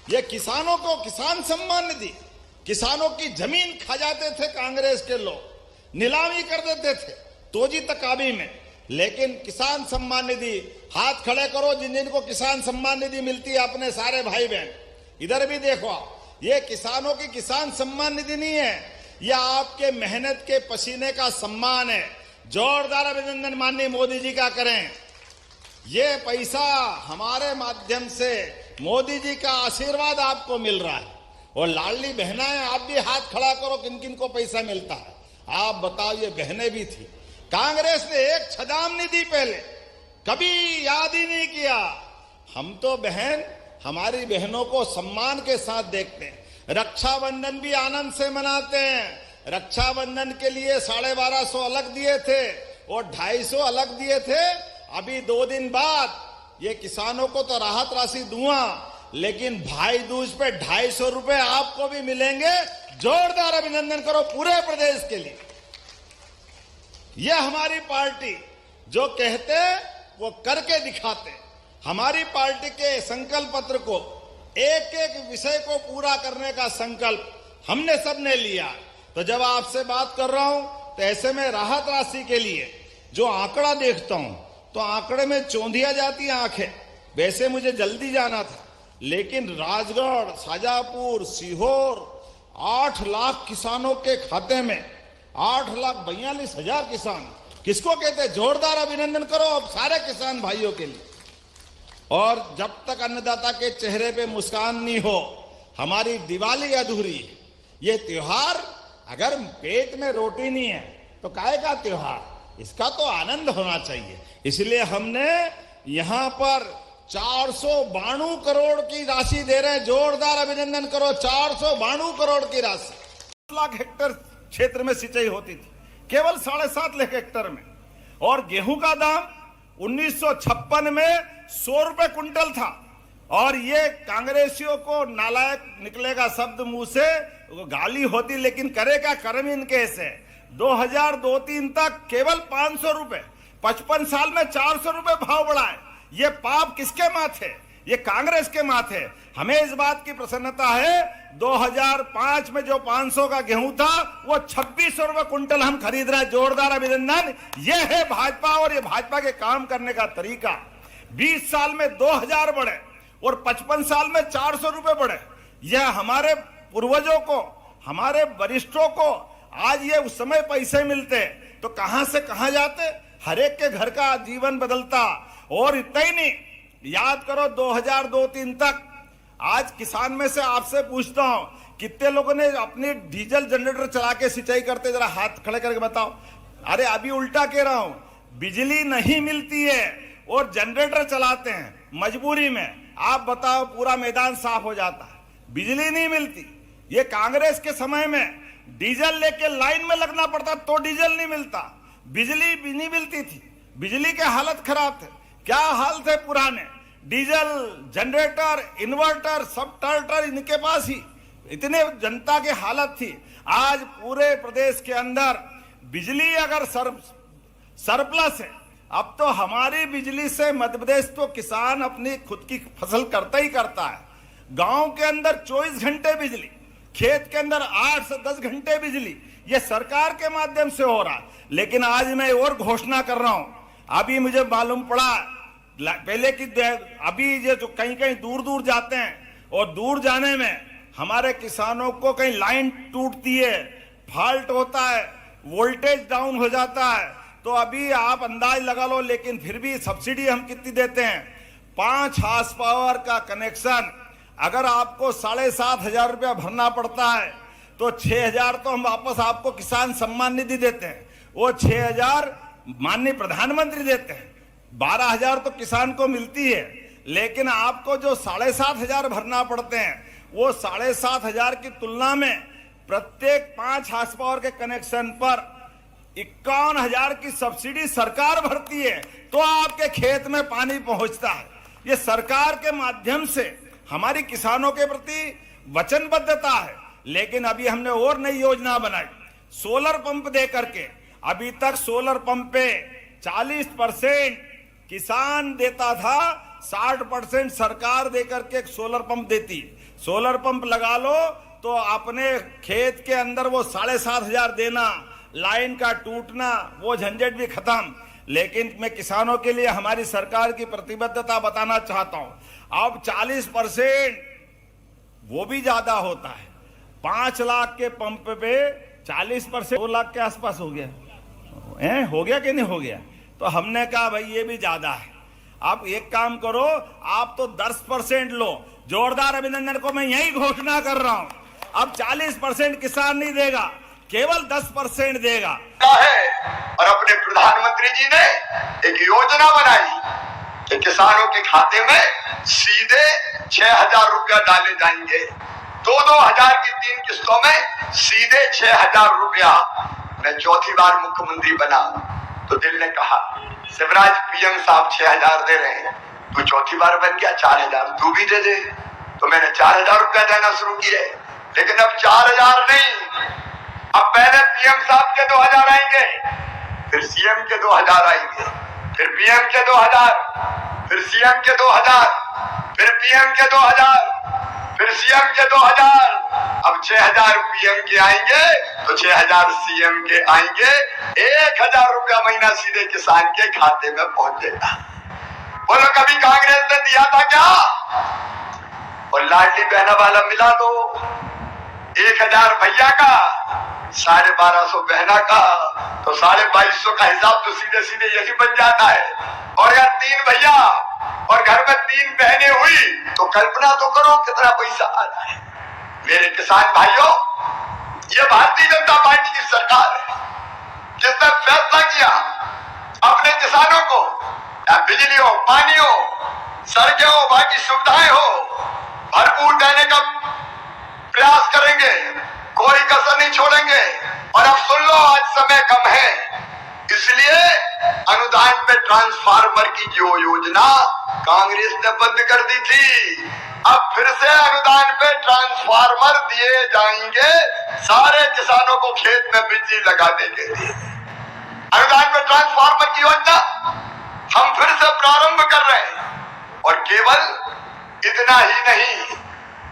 ये किसानों को किसान सम्मान निधि, किसानों की जमीन खा जाते थे कांग्रेस के लोग, नीलामी कर देते थे तोजी तकाबी में। लेकिन किसान सम्मान निधि, हाथ खड़े करो जिन जिनको किसान सम्मान निधि मिलती है अपने सारे भाई बहन। इधर भी देखो, ये किसानों की किसान सम्मान निधि नहीं है, यह आपके मेहनत के पसीने का सम्मान है। जोरदार अभिनंदन माननीय मोदी जी का करें। ये पैसा हमारे माध्यम से मोदी जी का आशीर्वाद आपको मिल रहा है। और लाडली बहनाएं, आप भी हाथ खड़ा करो किन किन को पैसा मिलता है। आप बताओ, ये बहनें भी थी। कांग्रेस ने एक छदाम निधि पहले कभी याद ही नहीं किया। हम तो बहन, हमारी बहनों को सम्मान के साथ देखते हैं। रक्षाबंधन भी आनंद से मनाते हैं। रक्षाबंधन के लिए 1250 अलग दिए थे और 250 अलग दिए थे। अभी 2 दिन बाद ये किसानों को तो राहत राशि दूंगा, लेकिन भाई दूज पे 250 रुपए आपको भी मिलेंगे। जोरदार अभिनंदन करो पूरे प्रदेश के लिए। यह हमारी पार्टी जो कहते वो करके दिखाते। हमारी पार्टी के संकल्प पत्र को, एक एक विषय को पूरा करने का संकल्प हमने सबने लिया। तो जब आपसे बात कर रहा हूं तो ऐसे में राहत राशि के लिए जो आंकड़ा देखता हूं तो आंकड़े में चौंधिया जाती आंखें। वैसे मुझे जल्दी जाना था, लेकिन राजगढ़, शाजापुर, सीहोर 8 लाख किसानों के खाते में 8,42,000 किसान, किसको कहते हैं? जोरदार अभिनंदन करो अब सारे किसान भाइयों के लिए। और जब तक अन्नदाता के चेहरे पे मुस्कान नहीं हो, हमारी दिवाली अधूरी है। ये त्योहार, अगर पेट में रोटी नहीं है तो काहे का त्योहार? इसका तो आनंद होना चाहिए। इसलिए हमने यहां पर 492 करोड़ की राशि दे रहे हैं। जोरदार अभिनंदन करो। 492 करोड़ की राशि। 7 लाख हेक्टेयर क्षेत्र में सिंचाई होती थी, केवल 7.5 लाख हेक्टेयर में। और गेहूं का दाम 1956 में 100 रुपए कुंटल था। और ये कांग्रेसियों को नालायक निकलेगा शब्द मुंह से, गाली होती, लेकिन करेगा कर्म इनके से। 2002-03 तक केवल 500 रुपए, 55 साल में 400 रुपए भाव बढ़ा है। ये पाप किसके माथे? ये कांग्रेस के माथे। हमें इस बात की प्रसन्नता है, 2005 में जो 500 का गेहूं था वो 2600 रुपए कुंटल हम खरीद रहे हैं। जोरदार अभिनंदन। ये है भाजपा और ये भाजपा के काम करने का तरीका। 20 साल में 2000 बढ़े और 55 साल में 400 रुपए बढ़े। यह हमारे पूर्वजों को, हमारे वरिष्ठों को आज ये उस समय पैसे मिलते तो कहां से कहां जाते। हर एक के घर का जीवन बदलता। और इतना ही नहीं, याद करो 2002-03 तक। आज किसान में से आपसे पूछता हूं, कितने लोगों ने अपनी डीजल जनरेटर चला के सिंचाई करते? जरा हाथ खड़े करके बताओ। अरे अभी उल्टा कह रहा हूं, बिजली नहीं मिलती है और जनरेटर चलाते हैं मजबूरी में। आप बताओ, पूरा मैदान साफ हो जाता है। बिजली नहीं मिलती। ये कांग्रेस के समय में डीजल लेके लाइन में लगना पड़ता तो डीजल नहीं मिलता, बिजली भी नहीं मिलती थी। बिजली के हालत खराब थे। क्या हाल थे पुराने? डीजल, जनरेटर, इन्वर्टर, सब टर्टर इनके पास ही। इतने जनता की हालत थी। आज पूरे प्रदेश के अंदर बिजली अगर सरप्लस है। अब तो हमारी बिजली से मध्य प्रदेश तो किसान अपनी खुद की फसल करता ही करता है। गांव के अंदर 24 घंटे बिजली, खेत के अंदर 8 से 10 घंटे बिजली। ये सरकार के माध्यम से हो रहा है। लेकिन आज मैं और घोषणा कर रहा हूं, अभी मुझे मालूम पड़ा पहले की, अभी ये जो कहीं कहीं दूर दूर जाते हैं और दूर जाने में हमारे किसानों को कहीं लाइन टूटती है, फॉल्ट होता है, वोल्टेज डाउन हो जाता है, तो अभी आप अंदाज लगा लो। लेकिन फिर भी सब्सिडी हम कितनी देते हैं? 5 हार्स पावर का कनेक्शन अगर आपको 7,500 रुपया भरना पड़ता है तो 6,000 तो हम वापस आपको किसान सम्मान निधि देते हैं। वो 6,000 माननीय प्रधानमंत्री देते हैं। 12,000 तो किसान को मिलती है। लेकिन आपको जो 7,500 भरना पड़ते हैं, वो 7,500 की तुलना में प्रत्येक 5 हार्स पावर के कनेक्शन पर 51,000 की सब्सिडी सरकार भरती है। तो आपके खेत में पानी पहुंचता है। ये सरकार के माध्यम से हमारी किसानों के प्रति वचनबद्धता है। लेकिन अभी हमने और नई योजना बनाई, सोलर पंप दे करके। अभी तक सोलर पंप पे 40% किसान देता था, 60% सरकार देकर के एक सोलर पंप देती। सोलर पंप लगा लो तो अपने खेत के अंदर वो 7,500 देना, लाइन का टूटना, वो झंझट भी खत्म। लेकिन मैं किसानों के लिए हमारी सरकार की प्रतिबद्धता बताना चाहता हूं। अब 40% वो भी ज्यादा होता है। 5 लाख के पंप पे 40% 2 लाख के आसपास हो गया हो गया कि नहीं हो गया? तो हमने कहा भाई ये भी ज्यादा है। आप एक काम करो, आप तो 10% लो। जोरदार अभिनंदन को मैं यही घोषणा कर रहा हूं। अब 40% किसान नहीं देगा, केवल 10% देगा है। और अपने प्रधानमंत्री जी ने एक योजना बनाई कि किसानों के खाते में सीधे 6,000 रुपया डाले जाएंगे। 2-2 हजार की 3 किस्तों में सीधे 6,000 रुपया। मैं चौथी बार मुख्यमंत्री बना तो दिल ने कहा शिवराज पीएम साहब 6,000 दे रहे हैं, तू चौथी बार बन गया 4,000 तू भी दे दे। तो मैंने 4,000 रुपया देना शुरू किए। लेकिन अब 4,000 नहीं, अब पहले पीएम साहब के 2,000 आएंगे, फिर सीएम के 2,000 आएंगे, फिर पीएम के 2,000, फिर सीएम के 2,000, फिर पीएम के 2,000, फिर सीएम के 2,000। अब 6,000 पीएम के आएंगे तो 6,000 सीएम के आएंगे। 1,000 रुपया महीना सीधे किसान के खाते में पहुंचेगा। बोलो कभी कांग्रेस ने दिया था क्या? और लाडली बहना वाला मिला दो। 1,000 भैया का, 1,250 बहना का, तो 2,250 का हिसाब तो सीधे सीधे यही बन जाता है। और अगर 3 भैया और घर में 3 बहनें हुई तो कल्पना तो करो कितना पैसा आ रहा है। मेरे किसान भाइयों, ये भारतीय जनता पार्टी की सरकार है जिसने फैसला किया अपने किसानों को बिजली हो, पानी हो, सड़कें हो, बाकी सुविधाएं हो, भरपूर देने का प्रयास करेंगे, कोई कसर नहीं छोड़ेंगे। और अब सुन लो, आज समय कम है, इसलिए अनुदान पे ट्रांसफार्मर की जो योजना कांग्रेस ने बंद कर दी थी, अब फिर से अनुदान पे ट्रांसफार्मर दिए जाएंगे सारे किसानों को खेत में बिजली लगाने के लिए। अनुदान पे ट्रांसफार्मर की योजना हम फिर से प्रारंभ कर रहे हैं। और केवल इतना ही नहीं,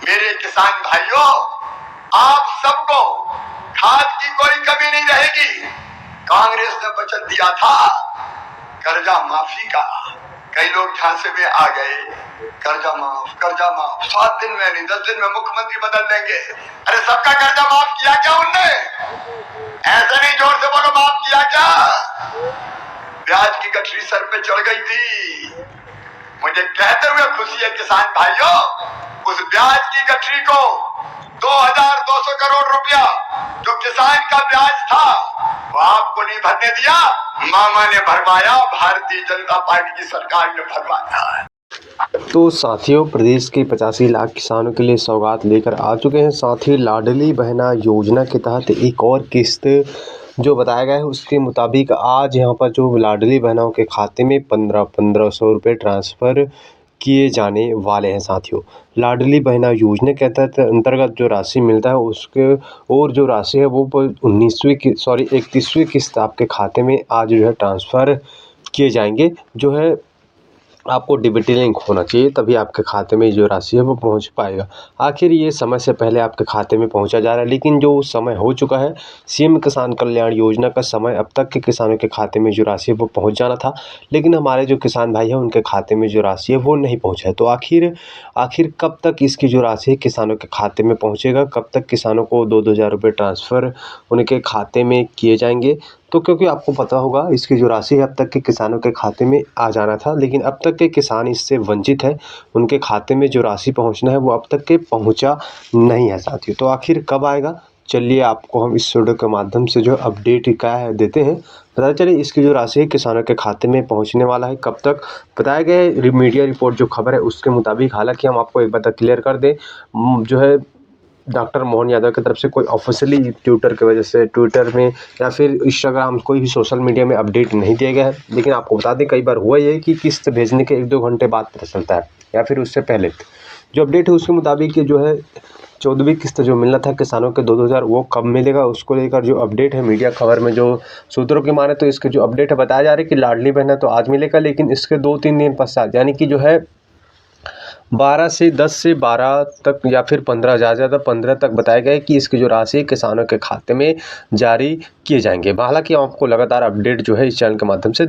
मेरे किसान भाइयों, आप सबको खाद की कोई कमी नहीं रहेगी। कांग्रेस ने वचन दिया था कर्जा माफी का, कई लोग झांसे में आ गए, कर्जा माफ 7 दिन में नहीं 10 दिन में मुख्यमंत्री बदल देंगे। अरे सबका कर्जा माफ किया क्या उनने? ऐसे नहीं, जोर से बोलो, माफ किया क्या? ब्याज की गठरी सर पे चढ़ गई थी। मुझे कहते हुए खुशी है किसान भाइयों, उस ब्याज की गठरी को 2,200 करोड़ रुपया जो किसान का ब्याज था वो आपको नहीं भरने दिया, मामा ने भरवाया, भारतीय जनता पार्टी की सरकार ने भरवाया। तो साथियों, प्रदेश के 85 लाख किसानों के लिए सौगात लेकर आ चुके हैं। साथ ही लाडली बहना योजना के तहत एक और किस्त जो बताया गया है उसके मुताबिक आज यहाँ पर जो लाडली बहनों के खाते में 1,500 रुपये ट्रांसफ़र किए जाने वाले हैं। साथियों, लाडली बहना योजना के तहत अंतर्गत जो राशि मिलता है उसके और जो राशि है वो 31वीं किस्त आपके खाते में आज जो है ट्रांसफ़र किए जाएंगे। जो है आपको डीबीटी लिंक होना चाहिए, तभी आपके खाते में जो राशि है वो पहुंच पाएगा। आखिर ये समय से पहले आपके खाते में पहुंचा जा रहा है, लेकिन जो समय हो चुका है, सीएम किसान कल्याण योजना का समय अब तक के किसानों के खाते में जो राशि है वो पहुंच जाना था, लेकिन हमारे जो किसान भाई हैं उनके खाते में जो राशि है वो नहीं पहुँचा है। तो आखिर कब तक इसकी जो राशि है किसानों के खाते में पहुँचेगा, कब तक किसानों को 2-2 हज़ार रुपये ट्रांसफ़र उनके खाते में किए जाएंगे? तो क्योंकि आपको पता होगा इसकी जो राशि है अब तक के किसानों के खाते में आ जाना था, लेकिन अब तक के किसान इससे वंचित है। उनके खाते में जो राशि पहुंचना है वो अब तक के पहुंचा नहीं है साथियों। तो आखिर कब आएगा, चलिए आपको हम इस वीडियो के माध्यम से जो अपडेट क्या है देते हैं। पता चले इसकी जो राशि है किसानों के खाते में पहुंचने वाला है कब तक। बताया गया है मीडिया रिपोर्ट जो खबर है उसके मुताबिक, हालांकि हम आपको एक बात क्लियर कर दें, जो है डॉक्टर मोहन यादव की तरफ से कोई ऑफिशियली ट्विटर की वजह से ट्विटर में या फिर इंस्टाग्राम कोई भी सोशल मीडिया में अपडेट नहीं दिया गया है। लेकिन आपको बता दें कई बार हुआ ये कि किस्त भेजने के 1-2 घंटे बाद पता चलता है या फिर उससे पहले। जो अपडेट है उसके मुताबिक जो है 14वीं किस्त जो मिलना था किसानों के 2-2 हज़ार वो कब मिलेगा, उसको लेकर जो अपडेट है मीडिया खबर में जो सूत्रों की माने तो इसके जो अपडेट है बताया जा रहा है कि लाडली बहना तो आज मिलेगा, लेकिन इसके 2-3 दिन पश्चात यानी कि जो है 12 से 10 से 12 तक या फिर 15 ज़्यादा 15 तक बताया गया है कि इसकी जो राशि किसानों के खाते में जारी किए जाएंगे। हालांकि आपको लगातार अपडेट जो है इस चैनल के माध्यम से